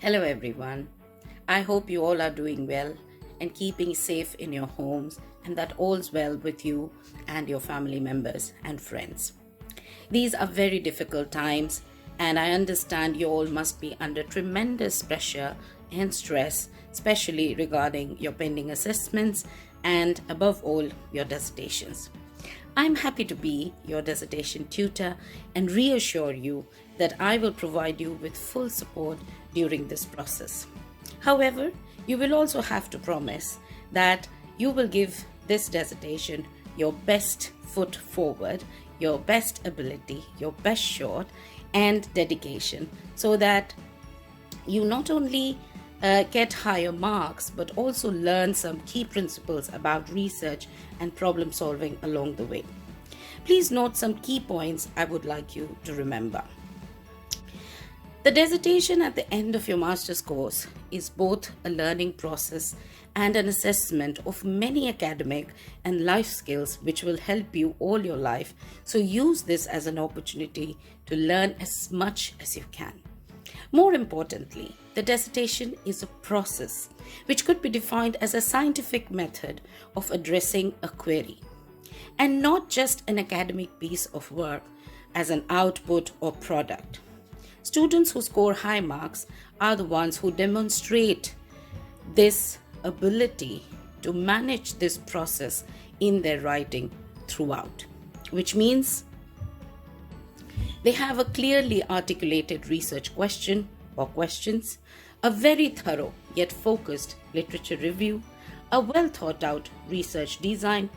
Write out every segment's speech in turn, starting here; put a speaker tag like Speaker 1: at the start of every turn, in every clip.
Speaker 1: Hello everyone. I hope you all are doing well and keeping safe in your homes and that all's well with you and your family members and friends. These are very difficult times and I understand you all must be under tremendous pressure and stress, especially regarding your pending assessments and above all your dissertations. I'm happy to be your dissertation tutor and reassure you that I will provide you with full support during this process. However, you will also have to promise that you will give this dissertation your best foot forward, your best ability, your best shot, and dedication so that you not only get higher marks but also learn some key principles about research and problem solving along the way. Please note some key points I would like you to remember. The dissertation at the end of your master's course is both a learning process and an assessment of many academic and life skills which will help you all your life. So use this as an opportunity to learn as much as you can. More importantly, the dissertation is a process which could be defined as a scientific method of addressing a query, and not just an academic piece of work as an output or product. Students who score high marks are the ones who demonstrate this ability to manage this process in their writing throughout, which means they have a clearly articulated research question or questions, a very thorough yet focused literature review, a well thought out research design,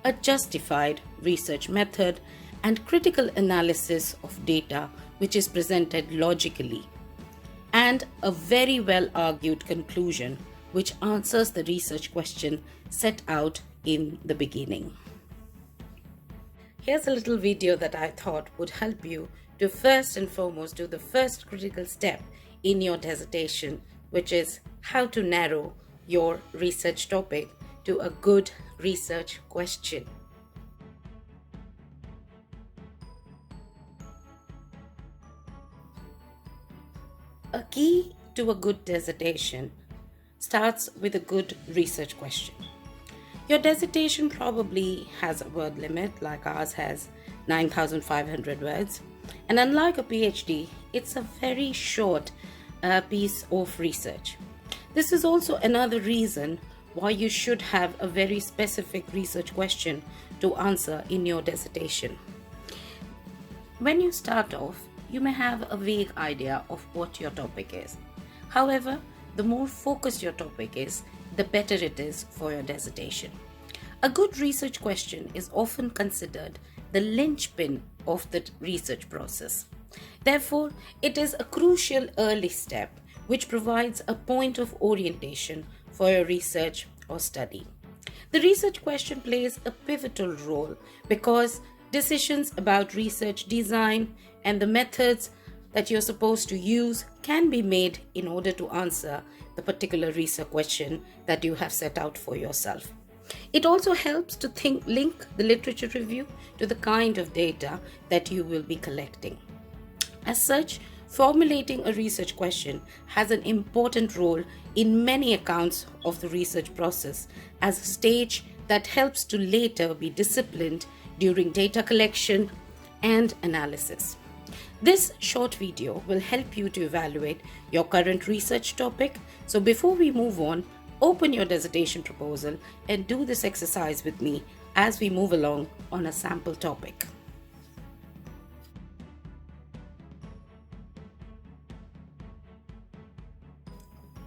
Speaker 1: a justified research method, and critical analysis of data which is presented logically, and a very well argued conclusion which answers the research question set out in the beginning. Here's a little video that I thought would help you to first and foremost do the first critical step in your dissertation, which is how to narrow your research topic to a good research question. A key to a good dissertation starts with a good research question. Your dissertation probably has a word limit, like ours has 9,500 words. And unlike a PhD, it's a very short piece of research. This is also another reason why you should have a very specific research question to answer in your dissertation. When you start off, you may have a vague idea of what your topic is. However, the more focused your topic is, the better it is for your dissertation. A good research question is often considered the linchpin of the research process. Therefore, it is a crucial early step which provides a point of orientation for your research or study. The research question plays a pivotal role because decisions about research design and the methods that you're supposed to use can be made in order to answer the particular research question that you have set out for yourself. It also helps to link the literature review to the kind of data that you will be collecting. As such, formulating a research question has an important role in many accounts of the research process as a stage that helps to later be disciplined during data collection and analysis. This short video will help you to evaluate your current research topic. So before we move on, open your dissertation proposal and do this exercise with me as we move along on a sample topic.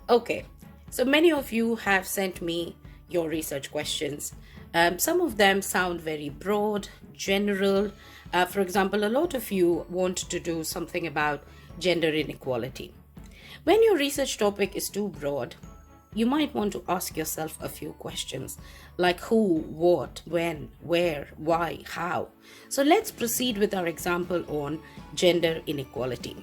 Speaker 1: Okay, so many of you have sent me your research questions. Some of them sound very broad, general. For example, a lot of you want to do something about gender inequality. When your research topic is too broad, you might want to ask yourself a few questions like who, what, when, where, why, how. So let's proceed with our example on gender inequality.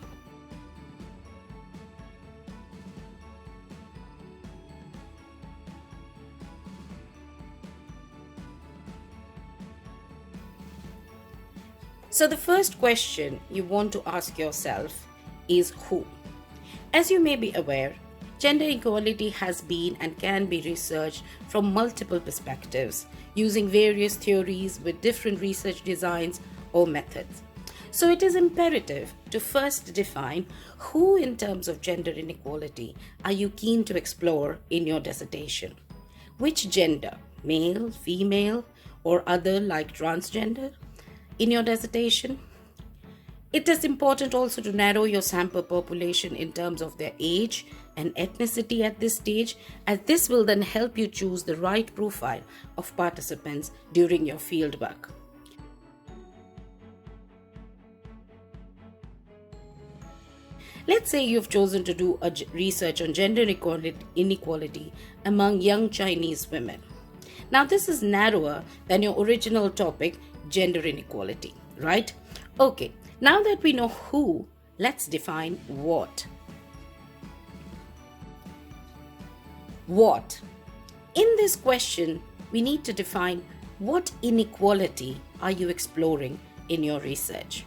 Speaker 1: So the first question you want to ask yourself is who. As you may be aware, gender equality has been and can be researched from multiple perspectives using various theories with different research designs or methods. So it is imperative to first define who, in terms of gender inequality, are you keen to explore in your dissertation. Which gender, male, female, or other like transgender, in your dissertation? It is important also to narrow your sample population in terms of their age and ethnicity at this stage, as this will then help you choose the right profile of participants during your fieldwork. Let's say you've chosen to do a research on gender inequality among young Chinese women. Now, this is narrower than your original topic, gender inequality, right? Okay, now that we know who, let's define what. What? In this question, we need to define what inequality are you exploring in your research.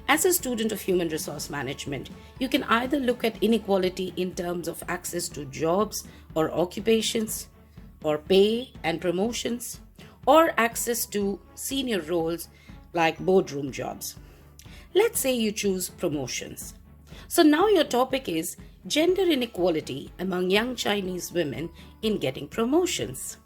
Speaker 1: As a student of human resource management, you can either look at inequality in terms of access to jobs or occupations, or pay and promotions, or access to senior roles like boardroom jobs. Let's say you choose promotions. So now your topic is gender inequality among young Chinese women in getting promotions.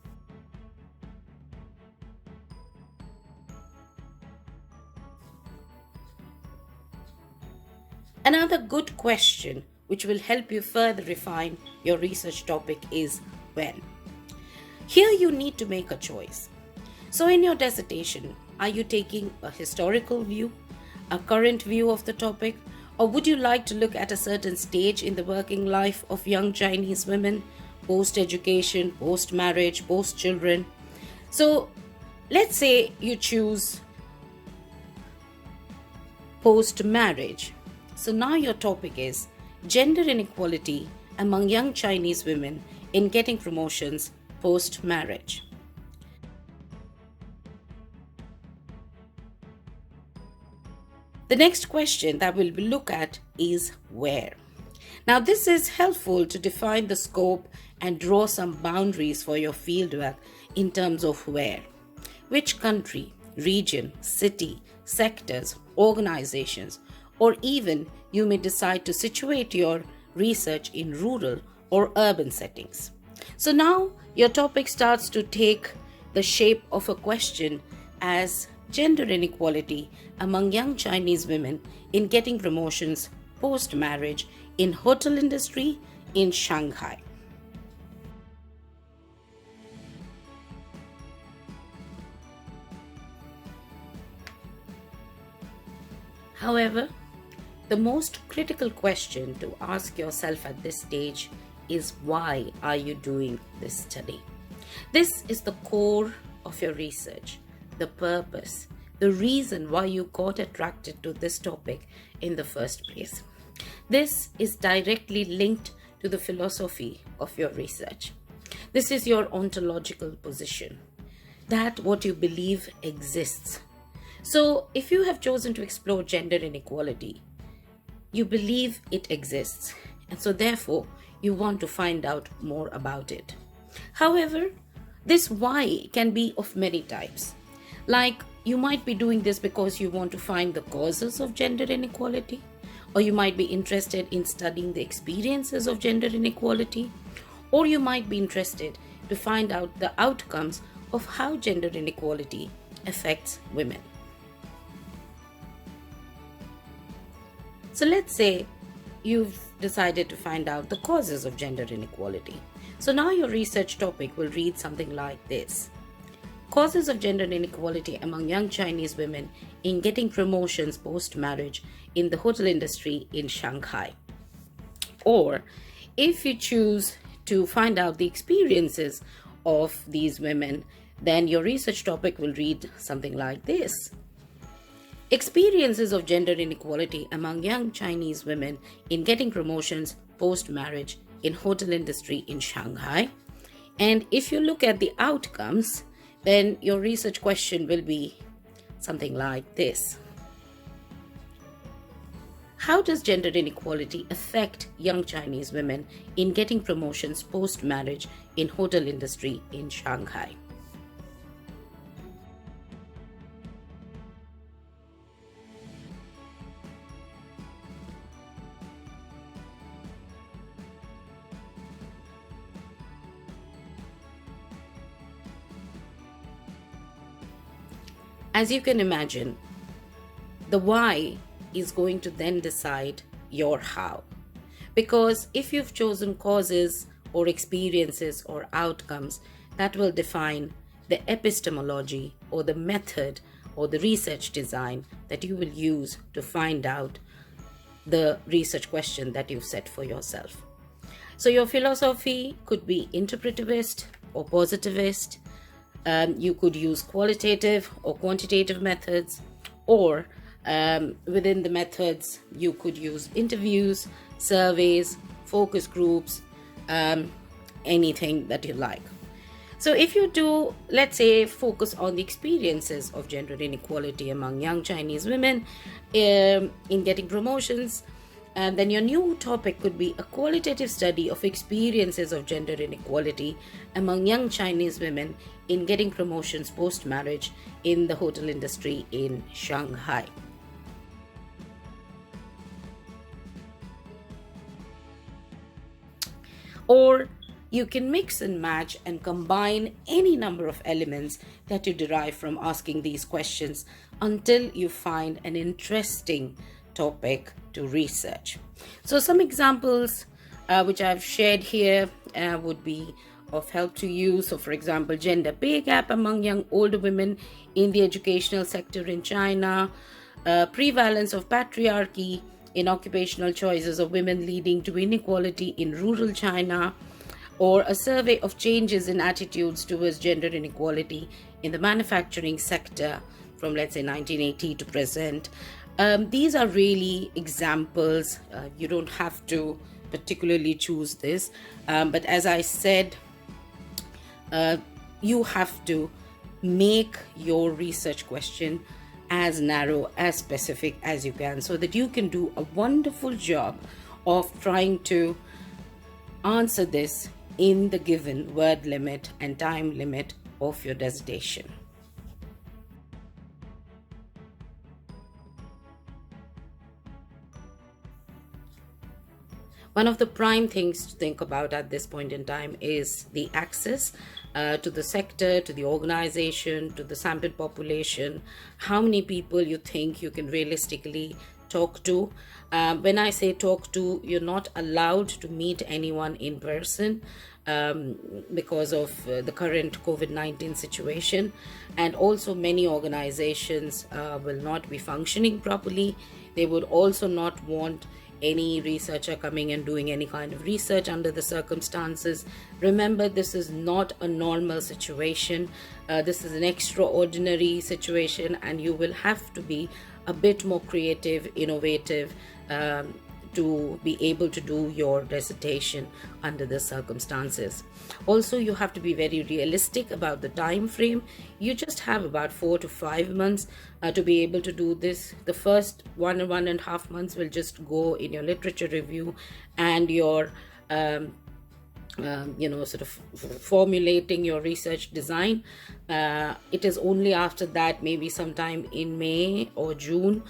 Speaker 1: Another good question which will help you further refine your research topic is when. Here you need to make a choice. So in your dissertation, are you taking a historical view, a current view of the topic, or would you like to look at a certain stage in the working life of young Chinese women, post-education, post-marriage, post-children? So let's say you choose post-marriage. So now your topic is gender inequality among young Chinese women in getting promotions post-marriage. The next question that we'll look at is where. Now this is helpful to define the scope and draw some boundaries for your fieldwork in terms of where. Which country, region, city, sectors, organizations, or even you may decide to situate your research in rural or urban settings. So now your topic starts to take the shape of a question as gender inequality among young Chinese women in getting promotions post-marriage in hotel industry in Shanghai. However, the most critical question to ask yourself at this stage is why are you doing this study? This is the core of your research, the purpose, the reason why you got attracted to this topic in the first place. This is directly linked to the philosophy of your research. This is your ontological position, that what you believe exists. So if you have chosen to explore gender inequality, you believe it exists, and so therefore you want to find out more about it. However, this why can be of many types. Like you might be doing this because you want to find the causes of gender inequality, or you might be interested in studying the experiences of gender inequality, or you might be interested to find out the outcomes of how gender inequality affects women. So let's say you've decided to find out the causes of gender inequality. So now your research topic will read something like this: Causes of gender inequality among young Chinese women in getting promotions post-marriage in the hotel industry in Shanghai. Or if you choose to find out the experiences of these women, then your research topic will read something like this: Experiences of gender inequality among young Chinese women in getting promotions post-marriage in hotel industry in Shanghai. And if you look at the outcomes, then your research question will be something like this: How does gender inequality affect young Chinese women in getting promotions post-marriage in hotel industry in Shanghai? As you can imagine, the why is going to then decide your how. Because if you've chosen causes or experiences or outcomes, that will define the epistemology or the method or the research design that you will use to find out the research question that you've set for yourself. So your philosophy could be interpretivist or positivist. You could use qualitative or quantitative methods, or within the methods, you could use interviews, surveys, focus groups, anything that you like. So if you do, let's say, focus on the experiences of gender inequality among young Chinese women in getting promotions, then your new topic could be a qualitative study of experiences of gender inequality among young Chinese women in getting promotions post-marriage in the hotel industry in Shanghai. Or you can mix and match and combine any number of elements that you derive from asking these questions until you find an interesting topic to research. So some examples which I've shared here would be of help to you. So for example, gender pay gap among young older women in the educational sector in China, prevalence of patriarchy in occupational choices of women leading to inequality in rural China, or a survey of changes in attitudes towards gender inequality in the manufacturing sector from, let's say, 1980 to present. These are really examples. You don't have to particularly choose this, but as I said, you have to make your research question as narrow, as specific as you can, so that you can do a wonderful job of trying to answer this in the given word limit and time limit of your dissertation. One of the prime things to think about at this point in time is the access to the sector, to the organization, to the sample population, how many people you think you can realistically talk to. When I say talk to, you're not allowed to meet anyone in person because of the current COVID-19 situation, and also many organizations will not be functioning properly. They would also not want any researcher coming and doing any kind of research under the circumstances. Remember, this is not a normal situation. This is an extraordinary situation, and you will have to be a bit more creative, innovative, to be able to do your dissertation under the circumstances. Also, you have to be very realistic about the time frame. You just have about 4 to 5 months to be able to do this. The first 1.5 months will just go in your literature review and your sort of formulating your research design. It is only after that, maybe sometime in May or June,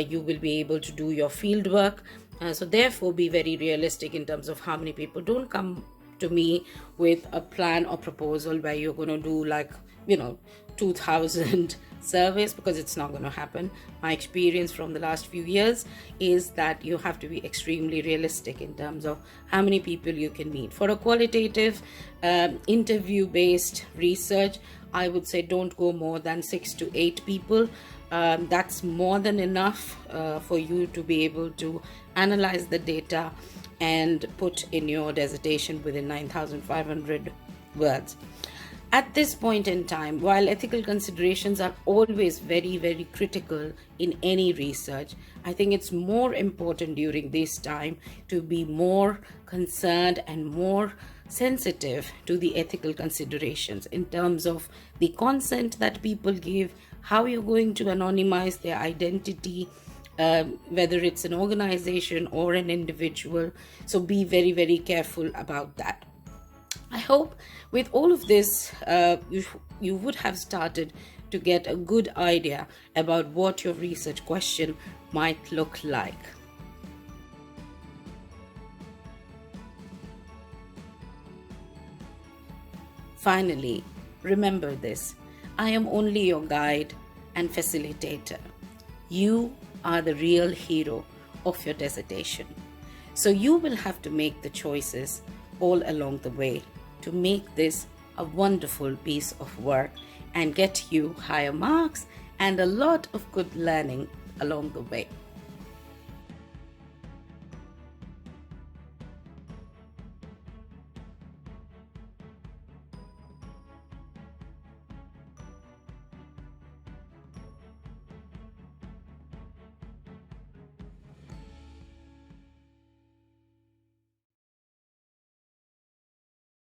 Speaker 1: you will be able to do your field work. So therefore, be very realistic in terms of how many people. Don't come to me with a plan or proposal where you're going to do 2,000 surveys, because it's not going to happen. My experience from the last few years is that you have to be extremely realistic in terms of how many people you can meet. For a qualitative interview-based research, I would say don't go more than 6 to 8 people. That's more than enough for you to be able to analyze the data and put in your dissertation within 9,500 words. At this point in time, while ethical considerations are always very, very critical in any research, I think it's more important during this time to be more concerned and more sensitive to the ethical considerations in terms of the consent that people give, how you're going to anonymize their identity, whether it's an organization or an individual. So be very, very careful about that. I hope with all of this, you would have started to get a good idea about what your research question might look like. Finally, remember this: I am only your guide and facilitator. You are the real hero of your dissertation. So you will have to make the choices all along the way to make this a wonderful piece of work and get you higher marks and a lot of good learning along the way.